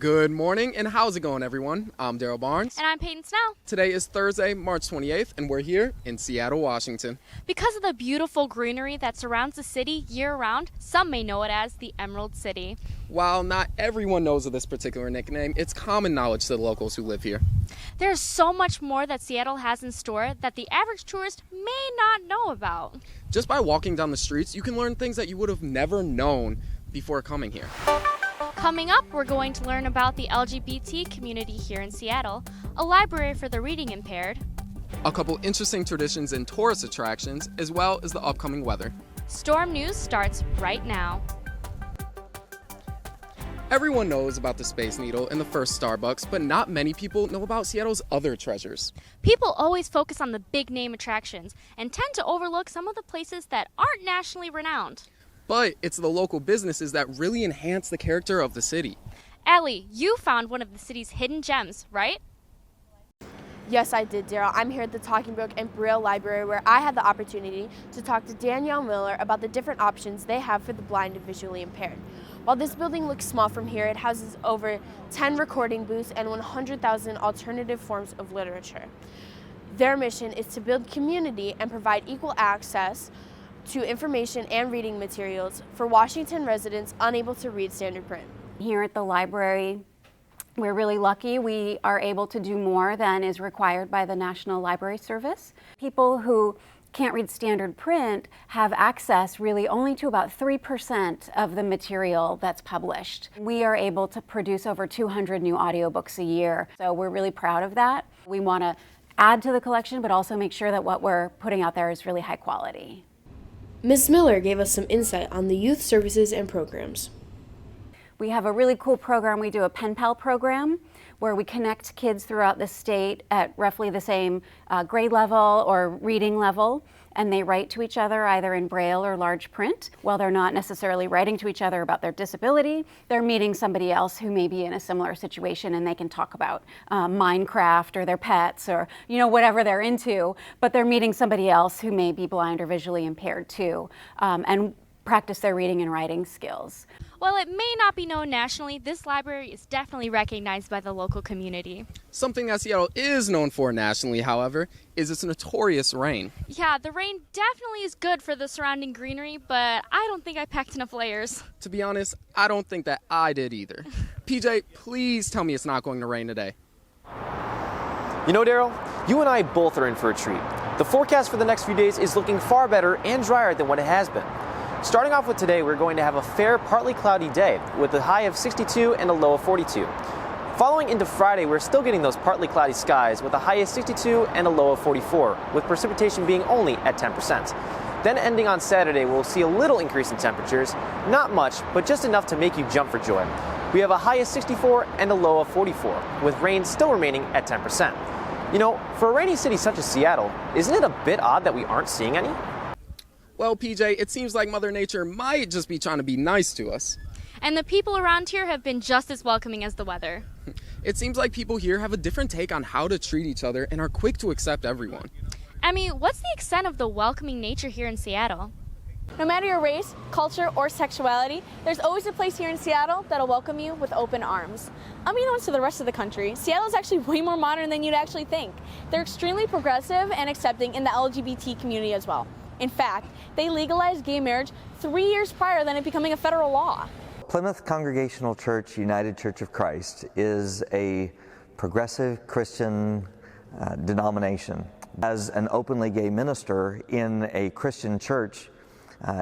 Good morning, and how's it going, everyone? I'm Daryl Barnes. And I'm Peyton Snell. Today is Thursday, March 28th, and we're here in Seattle, Washington. Because of the beautiful greenery that surrounds the city year-round, some may know it as the Emerald City. While not everyone knows of this particular nickname, it's common knowledge to the locals who live here. There's so much more that Seattle has in store that the average tourist may not know about. Just by walking down the streets, you can learn things that you would have never known before coming here. Coming up, we're going to learn about the LGBT community here in Seattle, a library for the reading impaired, A couple interesting traditions and tourist attractions, as well as the upcoming weather. Storm News starts right now. Everyone knows about the Space Needle and the first Starbucks, but not many people know about Seattle's other treasures. People always focus on the big name attractions and tend to overlook some of the places that aren't nationally renowned. But it's the local businesses that really enhance the character of the city. Allie, you found one of the city's hidden gems, right? Yes, I did, Daryl. I'm here at the Talking Brook and Braille Library, where I had the opportunity to talk to Danielle Miller about the different options they have for the blind and visually impaired. While this building looks small from here, it houses over 10 recording booths and 100,000 alternative forms of literature. Their mission is to build community and provide equal access to information and reading materials for Washington residents unable to read standard print. Here at the library, we're really lucky. We are able to do more than is required by the National Library Service. People who can't read standard print have access really only to about 3% of the material that's published. We are able to produce over 200 new audiobooks a year, so we're really proud of that. We want to add to the collection, but also make sure that what we're putting out there is really high quality. Ms. Miller gave us some insight on the youth services and programs. We have a really cool program. We do a pen pal program where we connect kids throughout the state at roughly the same grade level or reading level, and they write to each other either in Braille or large print. While they're not necessarily writing to each other about their disability, they're meeting somebody else who may be in a similar situation, and they can talk about Minecraft or their pets or whatever they're into, but they're meeting somebody else who may be blind or visually impaired too, and practice their reading and writing skills. While it may not be known nationally, this library is definitely recognized by the local community. Something that Seattle is known for nationally, however, is its notorious rain. Yeah, the rain definitely is good for the surrounding greenery, but I don't think I packed enough layers. To be honest, I don't think that I did either. PJ, please tell me it's not going to rain today. You know, Daryl, you and I both are in for a treat. The forecast for the next few days is looking far better and drier than what it has been. Starting off with today, we're going to have a fair, partly cloudy day with a high of 62 and a low of 42. Following into Friday, we're still getting those partly cloudy skies with a high of 62 and a low of 44, with precipitation being only at 10%. Then ending on Saturday, we'll see a little increase in temperatures, not much, but just enough to make you jump for joy. We have a high of 64 and a low of 44, with rain still remaining at 10%. You know, for a rainy city such as Seattle, isn't it a bit odd that we aren't seeing any? Well, PJ, it seems like Mother Nature might just be trying to be nice to us. And the people around here have been just as welcoming as the weather. It seems like people here have a different take on how to treat each other and are quick to accept everyone. Emmy, what's the extent of the welcoming nature here in Seattle? No matter your race, culture, or sexuality, there's always a place here in Seattle that'll welcome you with open arms. Unbeknownst to the rest of the country, Seattle is actually way more modern than you'd actually think. They're extremely progressive and accepting in the LGBT community as well. In fact, they legalized gay marriage 3 years prior than it becoming a federal law. Plymouth Congregational Church United Church of Christ is a progressive Christian denomination. As an openly gay minister in a Christian church,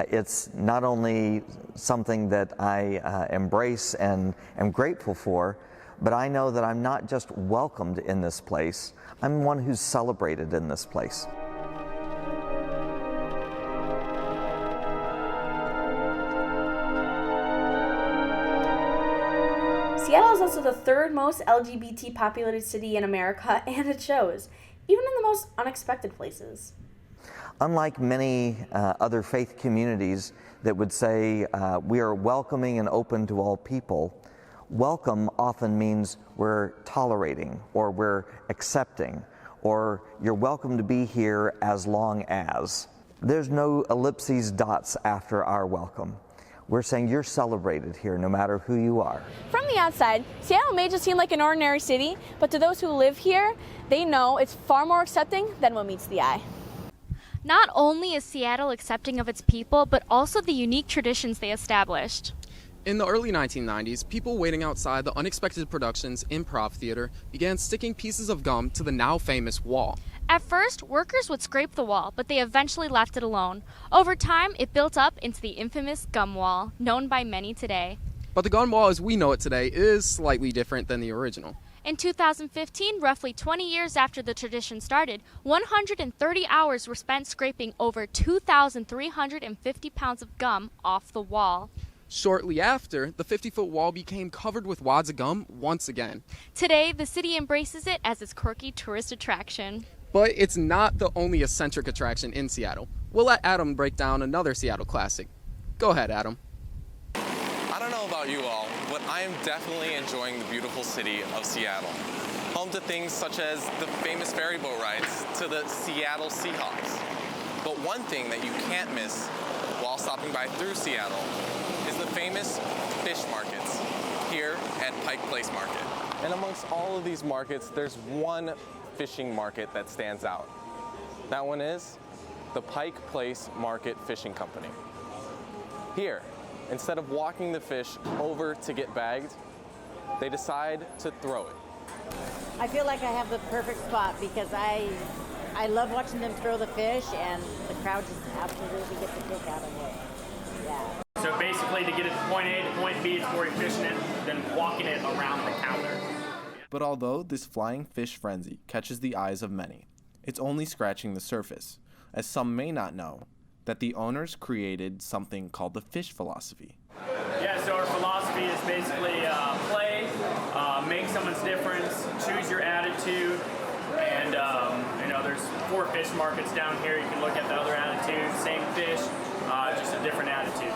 it's not only something that I embrace and am grateful for, but I know that I'm not just welcomed in this place, I'm one who's celebrated in this place. Seattle is also the third most LGBT populated city in America, and it shows, even in the most unexpected places. Unlike many other faith communities that would say we are welcoming and open to all people, welcome often means we're tolerating or we're accepting or you're welcome to be here as long as. There's no ellipses, dots after our welcome. We're saying you're celebrated here no matter who you are. From the outside, Seattle may just seem like an ordinary city, but to those who live here, they know it's far more accepting than what meets the eye. Not only is Seattle accepting of its people, but also the unique traditions they established. In the early 1990s, people waiting outside the Unexpected Productions Improv Theater began sticking pieces of gum to the now famous wall. At first, workers would scrape the wall, but they eventually left it alone. Over time, it built up into the infamous gum wall, known by many today. But the gum wall as we know it today is slightly different than the original. In 2015, roughly 20 years after the tradition started, 130 hours were spent scraping over 2,350 pounds of gum off the wall. Shortly after, the 50-foot wall became covered with wads of gum once again. Today, the city embraces it as its quirky tourist attraction. But it's not the only eccentric attraction in Seattle. We'll let Adam break down another Seattle classic. Go ahead, Adam. I don't know about you all, but I am definitely enjoying the beautiful city of Seattle. Home to things such as the famous ferry boat rides to the Seattle Seahawks. But one thing that you can't miss while stopping by through Seattle is the famous fish markets here at Pike Place Market. And amongst all of these markets, there's one fishing market that stands out. That one is the Pike Place Market Fishing Company. Here, instead of walking the fish over to get bagged, they decide to throw it. I feel like I have the perfect spot because I love watching them throw the fish, and the crowd just absolutely gets a kick out of it. Yeah. So basically, to get it to point A to point B, it's more efficient than walking it around the counter. But although this flying fish frenzy catches the eyes of many, it's only scratching the surface, as some may not know that the owners created something called the fish philosophy. Yeah, so our philosophy is basically play, make someone's difference, choose your attitude, and there's 4 fish markets down here. You can look at the other attitude, same fish, just a different attitude.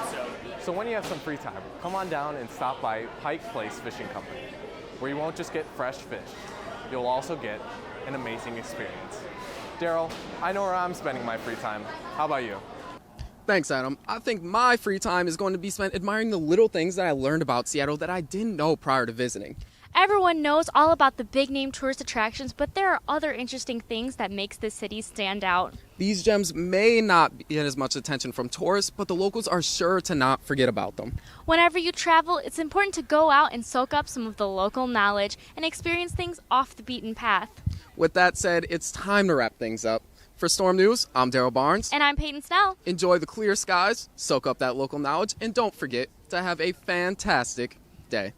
So when you have some free time, come on down and stop by Pike Place Fishing Company, where you won't just get fresh fish, you'll also get an amazing experience. Daryl, I know where I'm spending my free time. How about you? Thanks, Adam. I think my free time is going to be spent admiring the little things that I learned about Seattle that I didn't know prior to visiting. Everyone knows all about the big-name tourist attractions, but there are other interesting things that makes this city stand out. These gems may not get as much attention from tourists, but the locals are sure to not forget about them. Whenever you travel, it's important to go out and soak up some of the local knowledge and experience things off the beaten path. With that said, it's time to wrap things up. For Storm News, I'm Daryl Barnes. And I'm Peyton Snell. Enjoy the clear skies, soak up that local knowledge, and don't forget to have a fantastic day.